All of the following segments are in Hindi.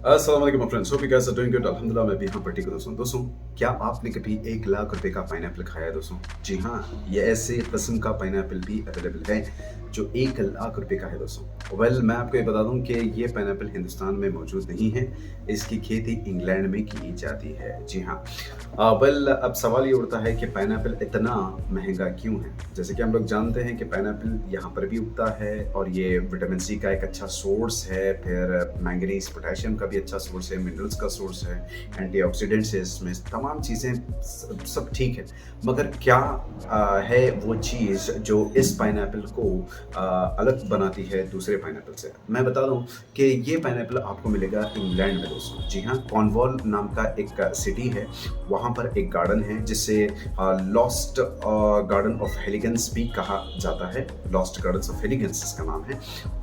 अस्सलाम वालेकुम friends, hope you guys are doing good. अल्हम्दुलिल्लाह मैं भी यहाँ पर ठीक हूँ दोस्तों। क्या आपने कभी 1 लाख रुपए का पाइनएप्पल खाया है दोस्तों? जी हाँ, ये ऐसे किस्म का पाइनएप्पल भी अवेलेबल है जो 1 लाख रुपए का है दोस्तों। मैं आपको ये बता दूँ कि ये पाइनएप्पल हिंदुस्तान में मौजूद नहीं है, इसकी खेती इंग्लैंड में की जाती है। जी हाँ। अब सवाल ये उठता है कि पाइनएप्पल इतना महँगा क्यों है? जैसे कि हम लोग जानते हैं कि पाइनएप्पल यहाँ पर भी उगता है और ये विटामिन सी का एक अच्छा सोर्स है, फिर मैंगनीज़, पोटेशियम का भी अच्छा सोर्स है, मिनरल्स का सोर्स है, एंटीऑक्सीडेंट्स है इसमें, तमाम चीज़ें सब ठीक है। मगर क्या है वो चीज़ जो इस पाइनएप्पल को अलग बनाती है दूसरे पाइनएप्पल से? मैं बता दूँ कि ये पाइनएप्पल आपको मिलेगा इंग्लैंड में दोस्तों। जी हाँ, कॉर्नवॉल नाम का एक सिटी है, वहाँ पर एक गार्डन है जिसे लॉस्ट गार्डन ऑफ हेलिगन्स भी कहा जाता है। लॉस्ट गार्डन्स ऑफ हेलिगन्स इसका नाम है।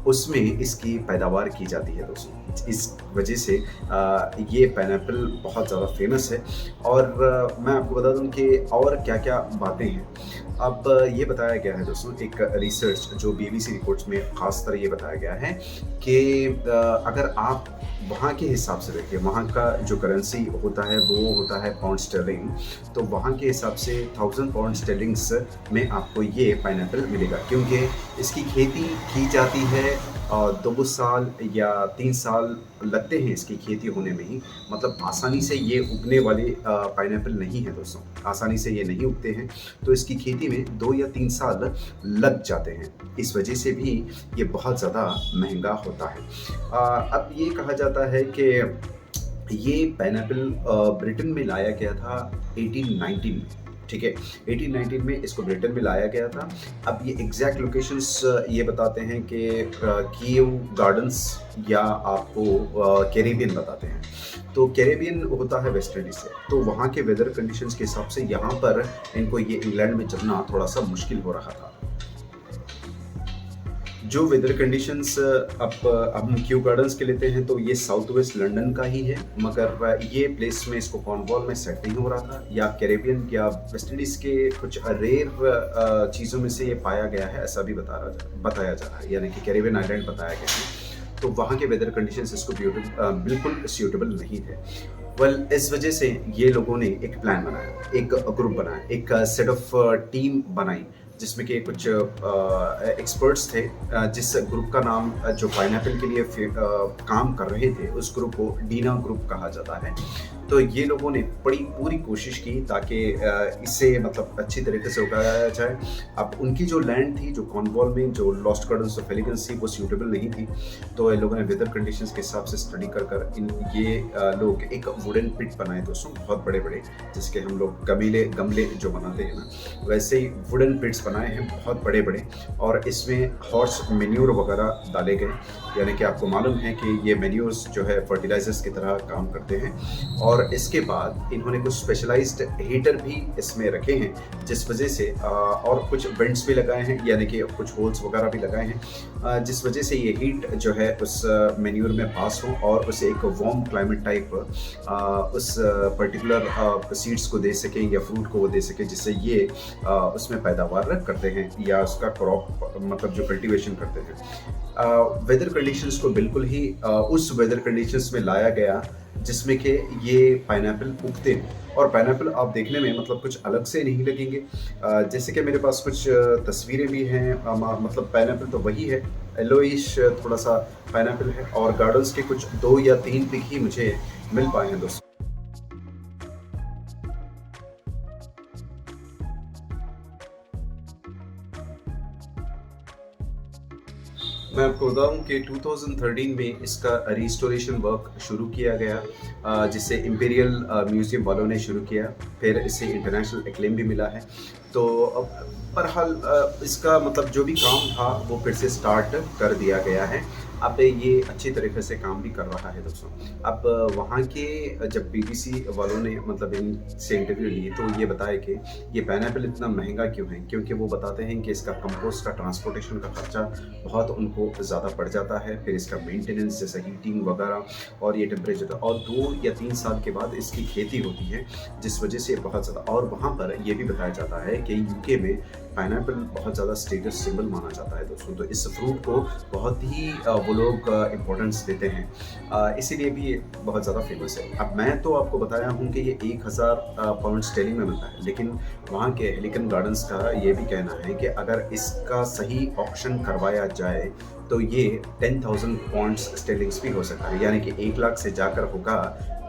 उसमें इसकी पैदावार की जाती है दोस्तों। इस वजह से ये पाइनएप्पल बहुत ज़्यादा फेमस है। और मैं आपको बता दूँ कि और क्या-क्या बातें हैं। अब ये बताया गया है दोस्तों, एक रिसर्च जो बीबीसी रिपोर्ट्स में ख़ासकर ये बताया गया है कि अगर आप वहाँ के हिसाब से देखिए, वहाँ का जो करेंसी होता है वो होता है पाउंड स्टर्लिंग, तो वहाँ के हिसाब से 1000 पाउंड स्टर्लिंग्स में आपको ये पाइनएप्पल मिलेगा, क्योंकि इसकी खेती की जाती है 2 साल या 3 साल लगते हैं इसकी खेती होने में ही। मतलब आसानी से ये उगने वाले पाइनएप्पल नहीं है दोस्तों, आसानी से ये नहीं उगते हैं, तो इसकी खेती में 2 या 3 साल लग जाते हैं। इस वजह से भी ये बहुत ज़्यादा महँगा होता है। अब ये कहा जाता है कि ये पाइनएप्पल ब्रिटेन में लाया गया था 1819 में, ठीक है? 1819 में इसको ब्रिटेन में लाया गया था। अब ये एग्ज़ैक्ट लोकेशंस ये बताते हैं कि कीव गार्डन्स या आपको कैरेबियन बताते हैं। तो कैरेबियन होता है वेस्ट इंडीज़ से, तो वहाँ के वेदर कंडीशंस के हिसाब से यहाँ पर इनको ये इंग्लैंड में जमना थोड़ा-सा मुश्किल हो रहा था। जो वेदर कंडीशंस अब हम क्यू गार्डन्स के लेते हैं तो ये साउथ वेस्ट लंदन का ही है, मगर ये प्लेस में इसको कॉर्नवॉल में सेट नहीं हो रहा था, या कैरेबियन या वेस्ट इंडीज़ के कुछ रेयर चीज़ों में से ये पाया गया है, ऐसा भी बताया जा रहा है, यानी कि कैरेबियन आइलैंड बताया गया है। तो वहाँ के वेदर कंडीशंस इसको बिल्कुल सूटेबल नहीं थे। इस वजह से ये लोगों ने एक प्लान बनाया, एक ग्रुप बनाया, एक सेट ऑफ टीम बनाई, जिसमें कि कुछ एक्सपर्ट्स थे। जिस ग्रुप का नाम जो पाइनएप्पल के लिए काम कर रहे थे, उस ग्रुप को डीना ग्रुप कहा जाता है। तो ये लोगों ने बड़ी पूरी कोशिश की ताकि इसे मतलब अच्छी तरीके से उगाया जाए। अब उनकी जो लैंड थी, जो कॉर्नवॉल में जो लॉस्ट गार्डन्स ऑफ एलिगेंस थी, वो सूटेबल नहीं थी। तो इन लोगों ने वेदर कंडीशंस के हिसाब से स्टडी कर इन ये लोग एक वुडन पिट बनाए दोस्तों, बहुत बड़े-बड़े, जिसके हम लोग गमले जो बनाते हैं ना, वैसे ही वुडन पिट्स बनाए हैं बहुत बड़े-बड़े, और इसमें हॉर्स मैन्योर वगैरह डाले गए। यानी कि आपको मालूम है कि ये मैन्योर्स जो है फर्टिलाइजर्स की तरह काम करते हैं। और इसके बाद इन्होंने कुछ स्पेशलाइज्ड हीटर भी इसमें रखे हैं, जिस वजह से और कुछ वेंट्स भी लगाए हैं, यानी कि कुछ होल्स वगैरह भी लगाए हैं, जिस वजह से ये हीट जो है उस मैन्योर में पास हो और उसे एक वार्म क्लाइमेट टाइप उस पर्टिकुलर सीड्स को दे सकें या फ्रूट को वो दे सकें, जिससे ये उसमें पैदावार करते हैं या उसका क्रॉप मतलब जो कल्टीवेशन करते हैं। वेदर कंडीशंस को बिल्कुल ही उस वेदर कंडीशंस में लाया गया जिसमें कि ये पाइनएप्पल उगते हैं, और पाइनएप्पल आप देखने में मतलब कुछ अलग से नहीं लगेंगे। जैसे कि मेरे पास कुछ तस्वीरें भी हैं, मतलब पाइनएप्पल तो वही है, येलोइश थोड़ा सा पाइनएप्पल है, और गार्डन्स के कुछ 2 या 3 पिक ही मुझे मिल पाए हैं दोस्तों। मैं आपको बताऊँ कि 2013 में इसका रिस्टोरेशन वर्क शुरू किया गया, जिसे इम्पीरियल म्यूज़ियम वालों ने शुरू किया, फिर इसे इंटरनेशनल एक्लेम भी मिला है। तो अब बहरहाल इसका मतलब जो भी काम था वो फिर से स्टार्ट कर दिया गया है। अब ये अच्छी तरीके से काम भी कर रहा है दोस्तों। अब वहाँ के जब बीबीसी वालों ने मतलब इनसे इंटरव्यू लिए तो ये बताया कि ये पाइनएप्पल इतना महंगा क्यों है, क्योंकि वो बताते हैं कि इसका कंपोस्ट का ट्रांसपोर्टेशन का खर्चा बहुत उनको ज़्यादा पड़ जाता है, फिर इसका मेंटेनेंस जैसे हीटिंग वगैरह, और ये टेम्परेचर, और 2 या 3 साल के बाद इसकी खेती होती है, जिस वजह से बहुत ज़्यादा। और वहाँ पर ये भी बताया जाता है कि यूके में पाइनएप्पल बहुत ज़्यादा स्टेटस सिंबल माना जाता है दोस्तों, तो इस फ्रूट को बहुत ही वो लोग इम्पोर्टेंस देते हैं, इसीलिए भी ये बहुत ज़्यादा फेमस है। अब मैं तो आपको बताया हूँ कि ये 1000 पाउंड स्टेर्लिंग में मिलता है, लेकिन वहाँ के हेलिकन गार्डन्स का ये भी कहना है कि अगर इसका सही ऑक्शन करवाया जाए तो ये 10,000 पाउंड्स स्टेर्लिंग्स भी हो सकता है, यानी कि 1 लाख से जाकर होगा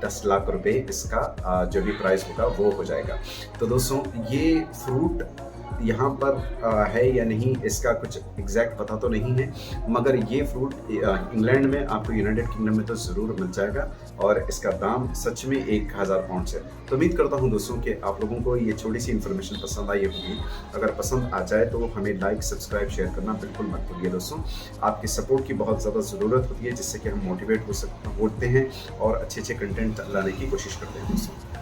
10 लाख रुपए इसका जो भी प्राइस होगा वो हो जाएगा। तो दोस्तों ये फ्रूट यहाँ पर है या नहीं इसका कुछ एग्जैक्ट पता तो नहीं है, मगर ये फ्रूट इंग्लैंड में आपको यूनाइटेड किंगडम में तो ज़रूर मिल जाएगा और इसका दाम सच में 1000 पाउंड है। तो उम्मीद करता हूँ दोस्तों कि आप लोगों को ये छोटी सी इन्फॉर्मेशन पसंद आई होगी। अगर पसंद आ जाए तो हमें लाइक, सब्सक्राइब, शेयर करना बिल्कुल मत भूलिए दोस्तों। आपकी सपोर्ट की बहुत ज़्यादा ज़रूरत होती है, जिससे कि हम मोटिवेट होते हैं और अच्छे अच्छे कंटेंट लाने की कोशिश करते हैं दोस्तों।